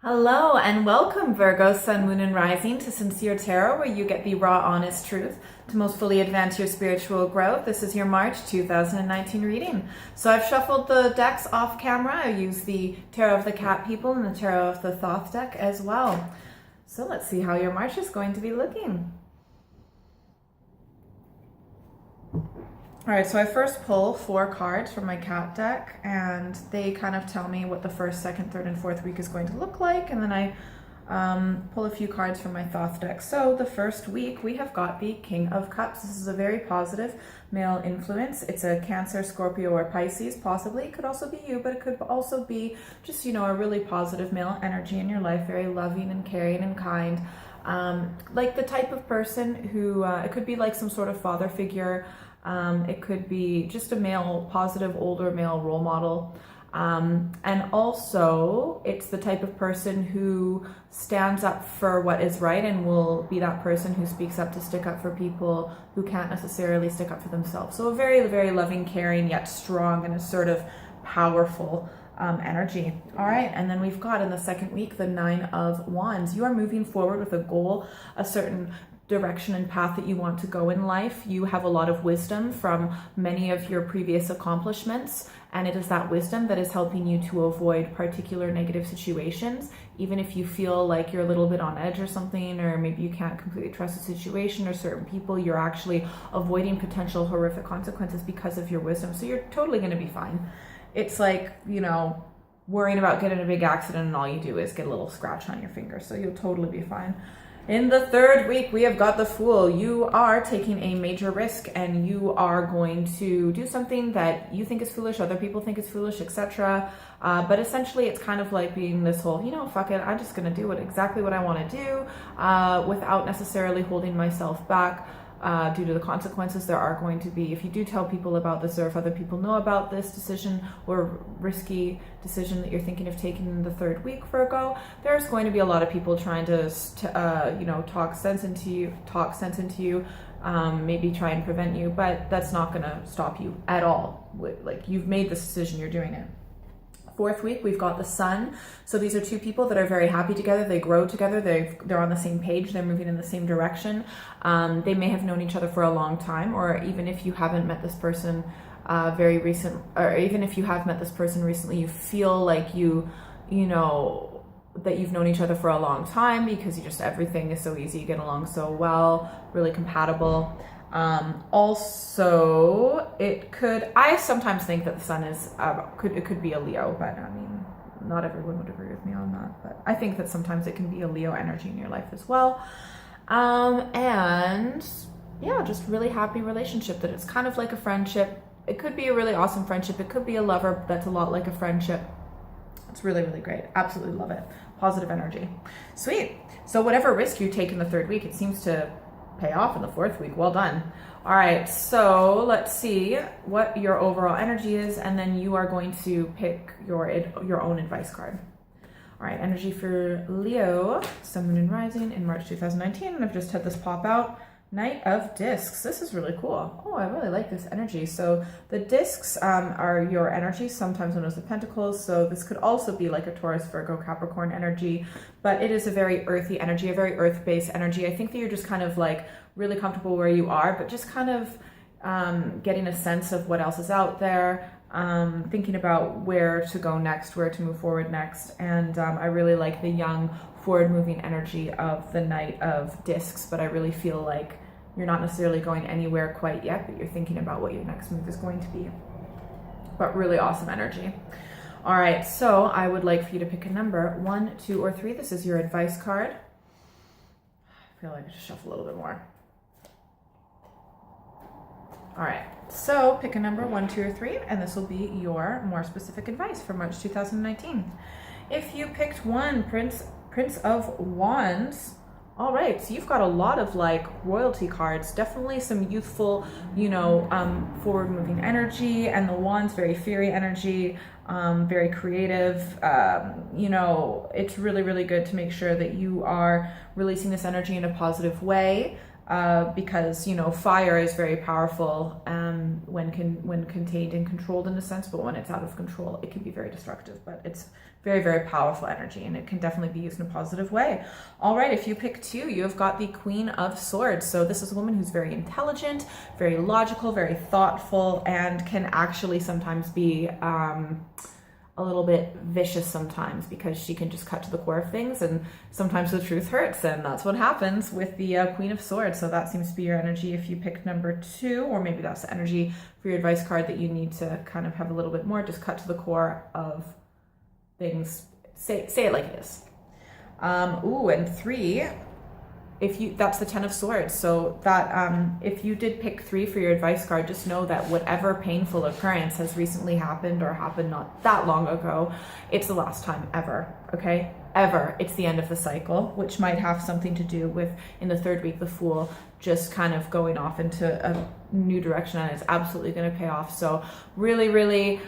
Hello and welcome, Virgo, Sun, Moon, and Rising, to Sincere Tarot, where you get the raw, honest truth to most fully advance your spiritual growth. This is your March 2019 reading. So I've shuffled the decks off camera. I use the Tarot of the Cat People and the Tarot of the Thoth deck as well. So let's see how your March is going to be looking. All right, so I first pull 4 cards from my cat deck, and they kind of tell me what the first, second, third, and fourth week is going to look like, and then I pull a few cards from my Thoth deck. So the first week, we have got the King of Cups. This is a very positive male influence. It's a Cancer, Scorpio, or Pisces, possibly. It could also be you, but it could also be just, a really positive male energy in your life, very loving and caring and kind. Like the type of person who, it could be like some sort of father figure. It could be just a male, positive, older male role model. And also it's the type of person who stands up for what is right and will be that person who speaks up to stick up for people who can't necessarily stick up for themselves. So a very, very loving, caring, yet strong and assertive, powerful energy. All right, and then we've got in the second week the 9 of Wands. You are moving forward with a goal, a certain direction and path that you want to go in life. You have a lot of wisdom from many of your previous accomplishments, and it is that wisdom that is helping you to avoid particular negative situations. Even if you feel like you're a little bit on edge or something, or maybe you can't completely trust a situation or certain people, you're actually avoiding potential horrific consequences because of your wisdom. So you're totally going to be fine. It's like, worrying about getting in a big accident and all you do is get a little scratch on your finger. So you'll totally be fine. In the third week, we have got the Fool. You are taking a major risk, and you are going to do something that you think is foolish, other people think is foolish, etc. But essentially, it's kind of like being this whole, fuck it, I'm just going to do exactly what I want to do without necessarily holding myself back. Due to the consequences there are going to be if you do tell people about this, or if other people know about this decision or risky decision that you're thinking of taking in the third week, Virgo. There's going to be a lot of people trying to talk sense into you, maybe try and prevent you, but that's not going to stop you at all. Like, you've made this decision, you're doing it. Fourth week, we've got the Sun. So these are two people that are very happy together. They grow together. They're on the same page. They're moving in the same direction. They may have known each other for a long time, or even if you haven't met this person or even if you have met this person recently, you feel like that you've known each other for a long time, because everything is so easy. You get along so well, really compatible. Also, I sometimes think that the Sun is, it could be a Leo, but I mean, not everyone would agree with me on that, but I think that sometimes it can be a Leo energy in your life as well. And yeah, just really happy relationship, that it's kind of like a friendship. It could be a really awesome friendship. It could be a lover that's a lot like a friendship. It's really, really great. Absolutely love it. Positive energy. Sweet. So whatever risk you take in the third week, it seems to pay off in the fourth week. Well done. All right, so let's see what your overall energy is, and then you are going to pick your own advice card. All right, energy for Leo, Sun, Moon, and Rising in March 2019, and I've just had this pop out. Knight of Discs. This is really cool. Oh, I really like this energy. So the discs are your energy, sometimes known as the pentacles. So this could also be like a Taurus, Virgo, Capricorn energy, but it is a very earthy energy, a very earth-based energy. I think that you're just kind of like really comfortable where you are, but just kind of getting a sense of what else is out there, thinking about where to go next, where to move forward next. And I really like the young, forward-moving energy of the Knight of Discs, but I really feel like you're not necessarily going anywhere quite yet, but you're thinking about what your next move is going to be. But really awesome energy. All right, so I would like for you to pick a number, 1, 2, or 3. This is your advice card. I feel like I should shuffle a little bit more. All right, so pick a number, 1, 2, or 3, and this will be your more specific advice for March 2019. If you picked 1, Prince of Wands. All right, so you've got a lot of like royalty cards, definitely some youthful, forward-moving energy, and the Wands, very fiery energy, very creative. It's really, really good to make sure that you are releasing this energy in a positive way. because, you know, fire is very powerful when contained and controlled in a sense, but when it's out of control, it can be very destructive. But it's very, very powerful energy, and it can definitely be used in a positive way. All right, if you pick 2, you have got the Queen of Swords. So this is a woman who's very intelligent, very logical, very thoughtful, and can actually sometimes be a little bit vicious sometimes, because she can just cut to the core of things, and sometimes the truth hurts, and that's what happens with the Queen of Swords. So that seems to be your energy if you pick number 2, or maybe that's the energy for your advice card that you need to kind of have a little bit more, just cut to the core of things. Say it like it is. And 3, that's the 10 of Swords. So that if you did pick 3 for your advice card, just know that whatever painful occurrence has recently happened or happened not that long ago, it's the last time ever, okay? Ever. It's the end of the cycle, which might have something to do with, in the 3rd week, the Fool just kind of going off into a new direction, and it's absolutely going to pay off. So really, really